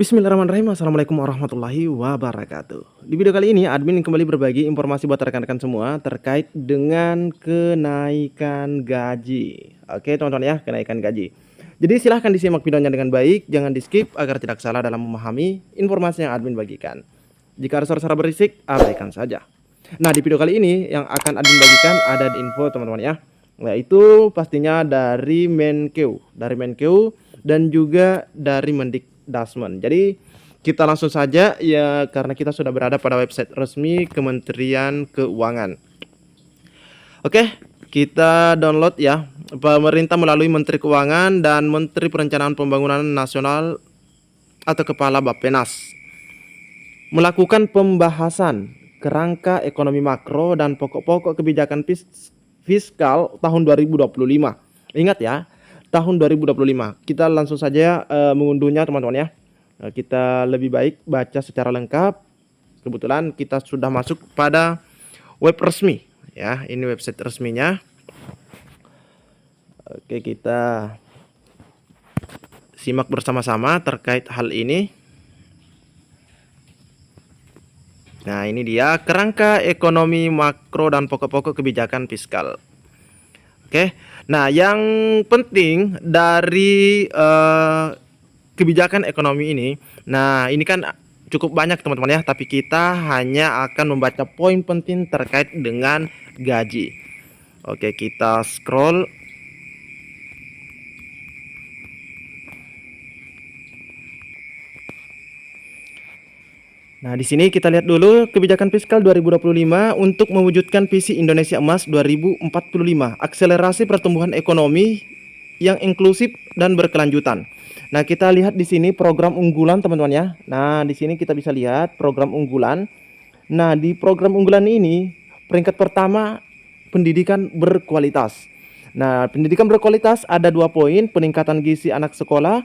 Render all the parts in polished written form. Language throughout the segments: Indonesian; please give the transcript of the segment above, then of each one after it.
Bismillahirrahmanirrahim. Assalamualaikum warahmatullahi wabarakatuh. Di video kali ini admin kembali berbagi informasi buat rekan-rekan semua terkait dengan kenaikan gaji. Oke teman-teman ya, kenaikan gaji. Jadi silahkan disimak videonya dengan baik, jangan di skip agar tidak salah dalam memahami informasi yang admin bagikan. Jika ada suara-suara berisik, abaikan saja. Nah, di video kali ini yang akan admin bagikan ada di info teman-teman ya, yaitu pastinya dari Menkeu dan juga dari Mendikdasmen. Jadi kita langsung saja ya, karena kita sudah berada pada website resmi Kementerian Keuangan. Oke, kita download ya. Pemerintah melalui Menteri Keuangan dan Menteri Perencanaan Pembangunan Nasional atau Kepala Bappenas melakukan pembahasan kerangka ekonomi makro dan pokok-pokok kebijakan fiskal tahun 2025. Ingat ya, tahun 2025. Kita langsung saja mengunduhnya teman-teman ya. Kita lebih baik baca secara lengkap. Kebetulan kita sudah masuk pada web resmi ya. Ini website resminya. Oke, kita simak bersama-sama terkait hal ini. Nah, ini dia kerangka ekonomi makro dan pokok-pokok kebijakan fiskal. Oke. Nah, yang penting dari kebijakan ekonomi ini, nah ini kan cukup banyak teman-teman ya, tapi kita hanya akan membaca poin penting terkait dengan gaji. Oke, kita scroll. Nah, di sini kita lihat dulu kebijakan fiskal 2025 untuk mewujudkan visi Indonesia Emas 2045, akselerasi pertumbuhan ekonomi yang inklusif dan berkelanjutan. Nah, kita lihat di sini program unggulan teman-teman ya. Nah, di sini kita bisa lihat program unggulan. Nah, di program unggulan ini peringkat pertama pendidikan berkualitas. Nah, pendidikan berkualitas ada 2 poin, peningkatan gizi anak sekolah,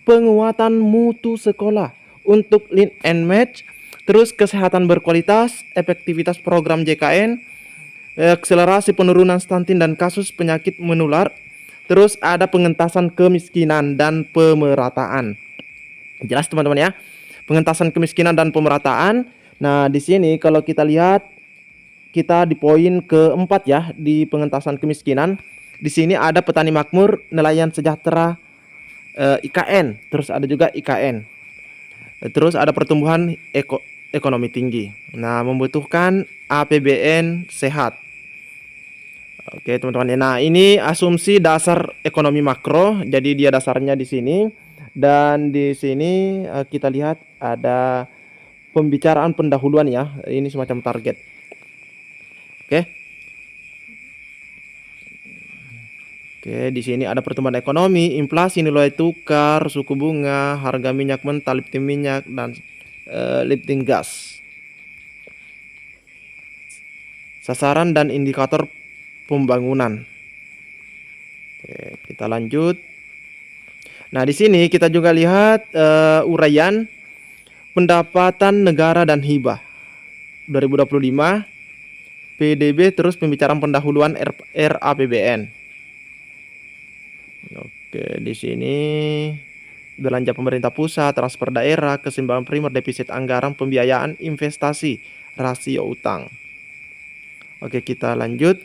penguatan mutu sekolah untuk lead and match. Terus kesehatan berkualitas, efektivitas program JKN, akselerasi penurunan stunting dan kasus penyakit menular. Terus ada pengentasan kemiskinan dan pemerataan. Jelas teman-teman ya, pengentasan kemiskinan dan pemerataan. Nah, di sini kalau kita lihat, kita di poin keempat ya, di pengentasan kemiskinan. Di sini ada petani makmur, nelayan sejahtera, IKN. Terus ada juga IKN. Terus ada pertumbuhan ekonomi tinggi. Nah, membutuhkan APBN sehat. Oke, teman-teman. Nah, ini asumsi dasar ekonomi makro. Jadi dia dasarnya di sini. Dan di sini kita lihat ada pembicaraan pendahuluan ya. Ini semacam target. Oke. Oke, di sini ada pertumbuhan ekonomi, inflasi, nilai tukar, suku bunga, harga minyak mentah, lifting minyak, dan lifting gas. Sasaran dan indikator pembangunan. Oke, kita lanjut. Nah, di sini kita juga lihat uraian pendapatan negara dan hibah 2025, PDB, terus pembicaraan pendahuluan RAPBN. Oke, di sini belanja pemerintah pusat, transfer daerah, keseimbangan primer, defisit anggaran, pembiayaan investasi, rasio utang. Oke, kita lanjut.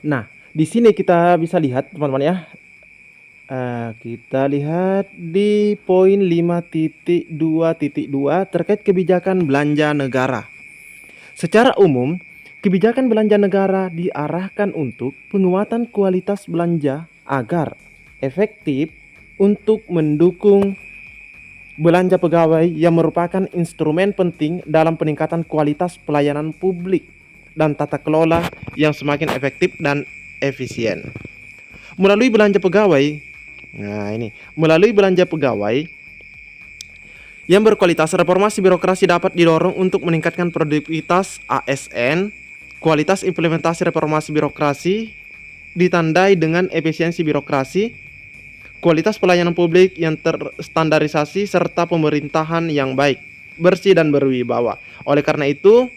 Nah, di sini kita bisa lihat teman-teman ya. Kita lihat di poin 5.2.2 terkait kebijakan belanja negara. Secara umum, kebijakan belanja negara diarahkan untuk penguatan kualitas belanja agar efektif untuk mendukung belanja pegawai yang merupakan instrumen penting dalam peningkatan kualitas pelayanan publik dan tata kelola yang semakin efektif dan efisien. Melalui belanja pegawai, melalui belanja pegawai yang berkualitas, reformasi birokrasi dapat didorong untuk meningkatkan produktivitas ASN. Kualitas implementasi reformasi birokrasi ditandai dengan efisiensi birokrasi, kualitas pelayanan publik yang terstandarisasi, serta pemerintahan yang baik, bersih, dan berwibawa. Oleh karena itu,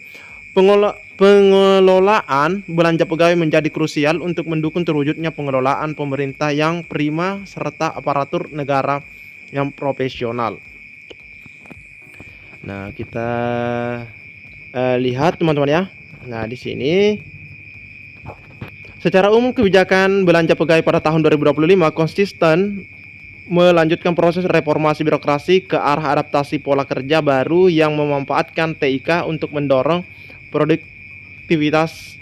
Pengelolaan belanja pegawai menjadi krusial untuk mendukung terwujudnya pengelolaan pemerintah yang prima serta aparatur negara yang profesional. Nah, kita lihat teman-teman ya. Nah, di sini secara umum kebijakan belanja pegawai pada tahun 2025 konsisten melanjutkan proses reformasi birokrasi ke arah adaptasi pola kerja baru yang memanfaatkan TIK untuk mendorong produktivitas.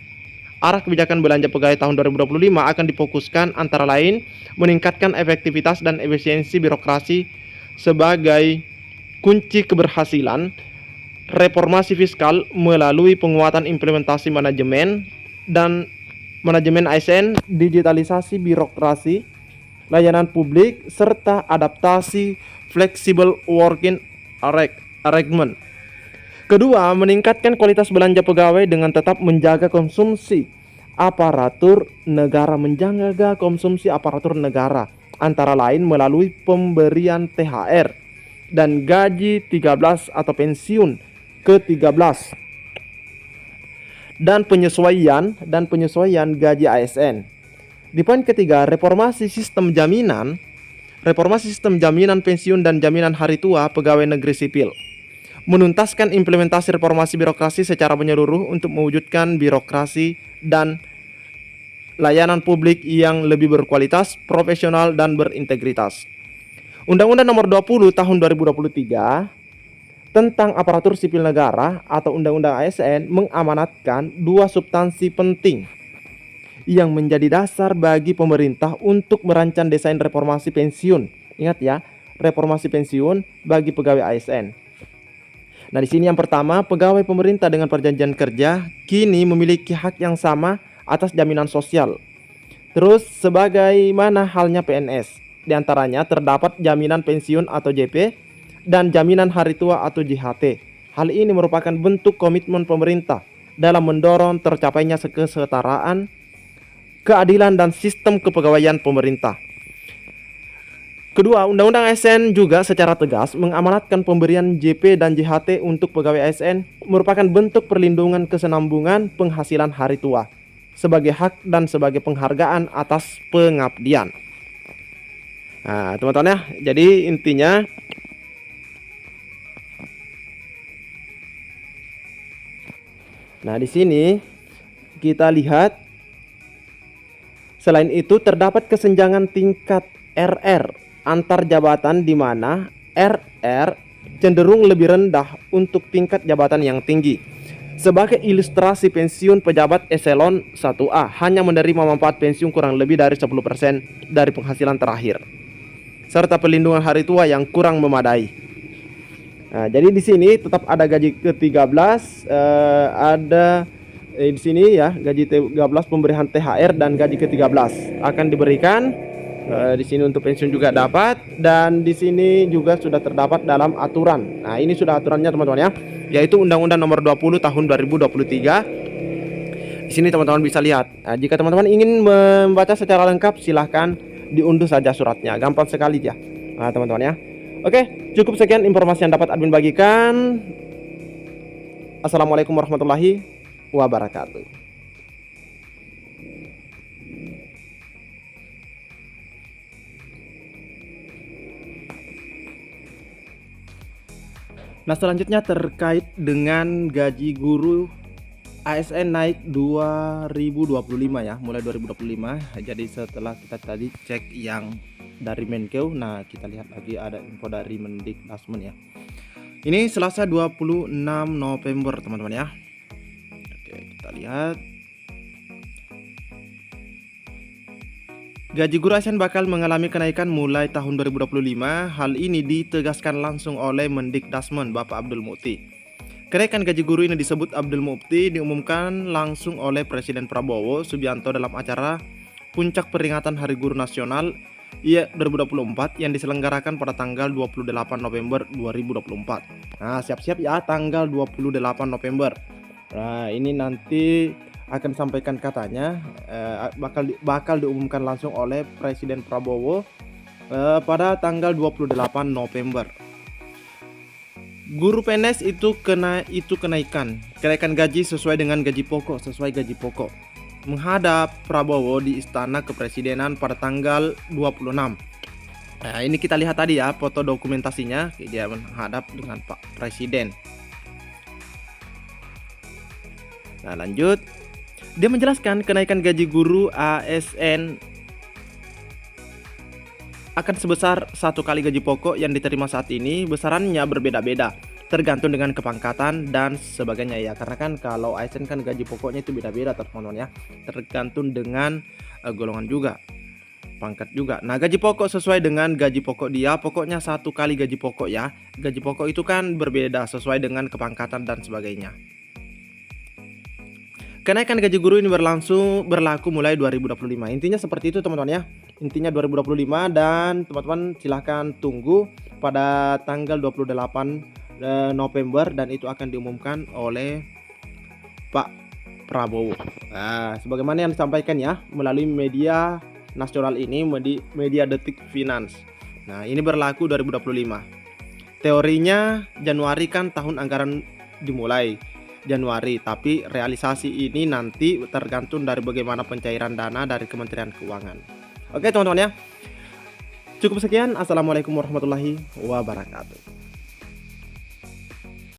Arah kebijakan belanja pegawai tahun 2025 akan difokuskan antara lain meningkatkan efektivitas dan efisiensi birokrasi sebagai kunci keberhasilan, reformasi fiskal melalui penguatan implementasi manajemen dan manajemen ASN, digitalisasi birokrasi, layanan publik, serta adaptasi flexible working arrangement. Kedua, meningkatkan kualitas belanja pegawai dengan tetap menjaga konsumsi aparatur negara, antara lain melalui pemberian THR dan gaji 13 atau pensiun ke-13 dan penyesuaian gaji ASN. Di poin ketiga, reformasi sistem jaminan pensiun dan jaminan hari tua pegawai negeri sipil. Menuntaskan implementasi reformasi birokrasi secara menyeluruh untuk mewujudkan birokrasi dan layanan publik yang lebih berkualitas, profesional, dan berintegritas. Undang-Undang Nomor 20 Tahun 2023 tentang aparatur sipil negara atau Undang-Undang ASN mengamanatkan dua substansi penting yang menjadi dasar bagi pemerintah untuk merancang desain reformasi pensiun. Ingat ya, reformasi pensiun bagi pegawai ASN. Nah, di sini yang pertama, pegawai pemerintah dengan perjanjian kerja kini memiliki hak yang sama atas jaminan sosial. Terus sebagaimana halnya PNS, di antaranya terdapat jaminan pensiun atau JP dan jaminan hari tua atau JHT. Hal ini merupakan bentuk komitmen pemerintah dalam mendorong tercapainya kesetaraan, keadilan, dan sistem kepegawaian pemerintah. Kedua, Undang-Undang ASN juga secara tegas mengamanatkan pemberian JP dan JHT untuk pegawai ASN merupakan bentuk perlindungan kesenambungan penghasilan hari tua sebagai hak dan sebagai penghargaan atas pengabdian. Nah, teman-teman ya, jadi intinya di sini kita lihat selain itu terdapat kesenjangan tingkat RR antar jabatan di mana RR cenderung lebih rendah untuk tingkat jabatan yang tinggi. Sebagai ilustrasi, pensiun pejabat eselon 1A hanya menerima manfaat pensiun kurang lebih dari 10% dari penghasilan terakhir, serta perlindungan hari tua yang kurang memadai. Nah, jadi di sini tetap ada gaji ke-13, ada di sini ya gaji 13 pemberian THR dan gaji ke-13 akan diberikan. Di sini untuk pensiun juga dapat, dan di sini juga sudah terdapat dalam aturan. Nah, ini sudah aturannya teman-teman ya, yaitu Undang-Undang Nomor 20 Tahun 2023. Di sini teman-teman bisa lihat. Nah, jika teman-teman ingin membaca secara lengkap, silahkan diunduh saja suratnya, gampang sekali ya. Nah, teman-teman ya. Oke, cukup sekian informasi yang dapat admin bagikan. Assalamualaikum warahmatullahi wabarakatuh. Nah, selanjutnya terkait dengan gaji guru ASN naik 2025 ya, mulai 2025. Jadi setelah kita tadi cek yang dari Menkeu, nah kita lihat lagi ada info dari Mendikbudrismen ya. Ini Selasa 26 November teman-teman ya. Oke, kita lihat. Gaji guru ASN bakal mengalami kenaikan mulai tahun 2025. Hal ini ditegaskan langsung oleh Mendikbudrismen Bapak Abdul Mukti. Kenaikan gaji guru ini disebut Abdul Mukti diumumkan langsung oleh Presiden Prabowo Subianto dalam acara Puncak Peringatan Hari Guru Nasional IA 2024 yang diselenggarakan pada tanggal 28 November 2024. Nah, siap-siap ya tanggal 28 November. Nah, ini nanti akan disampaikan katanya bakal diumumkan langsung oleh Presiden Prabowo pada tanggal 28 November. Guru PNS itu kenaikan gaji sesuai dengan gaji pokok, menghadap Prabowo di Istana Kepresidenan pada tanggal 26. Nah, ini kita lihat tadi ya foto dokumentasinya, dia menghadap dengan Pak Presiden. Nah, lanjut. Dia menjelaskan kenaikan gaji guru ASN akan sebesar 1 kali gaji pokok yang diterima saat ini. Besarannya berbeda-beda tergantung dengan kepangkatan dan sebagainya ya, karena kan kalau ASN kan gaji pokoknya itu beda-beda teman-teman ya, tergantung dengan golongan juga, pangkat juga. Nah, gaji pokok sesuai dengan gaji pokok dia, pokoknya 1 kali gaji pokok ya. Gaji pokok itu kan berbeda sesuai dengan kepangkatan dan sebagainya. Kenaikan gaji guru ini berlaku mulai 2025. Intinya seperti itu teman-teman ya. Intinya 2025, dan teman-teman silahkan tunggu pada tanggal 28 November dan itu akan diumumkan oleh Pak Prabowo. Nah, sebagaimana yang disampaikan ya melalui media nasional ini, media Detik Finance. Nah, ini berlaku 2025. Teorinya Januari kan tahun anggaran dimulai Januari, tapi realisasi ini nanti tergantung dari bagaimana pencairan dana dari Kementerian Keuangan. Oke teman-teman ya, cukup sekian. Assalamualaikum warahmatullahi wabarakatuh.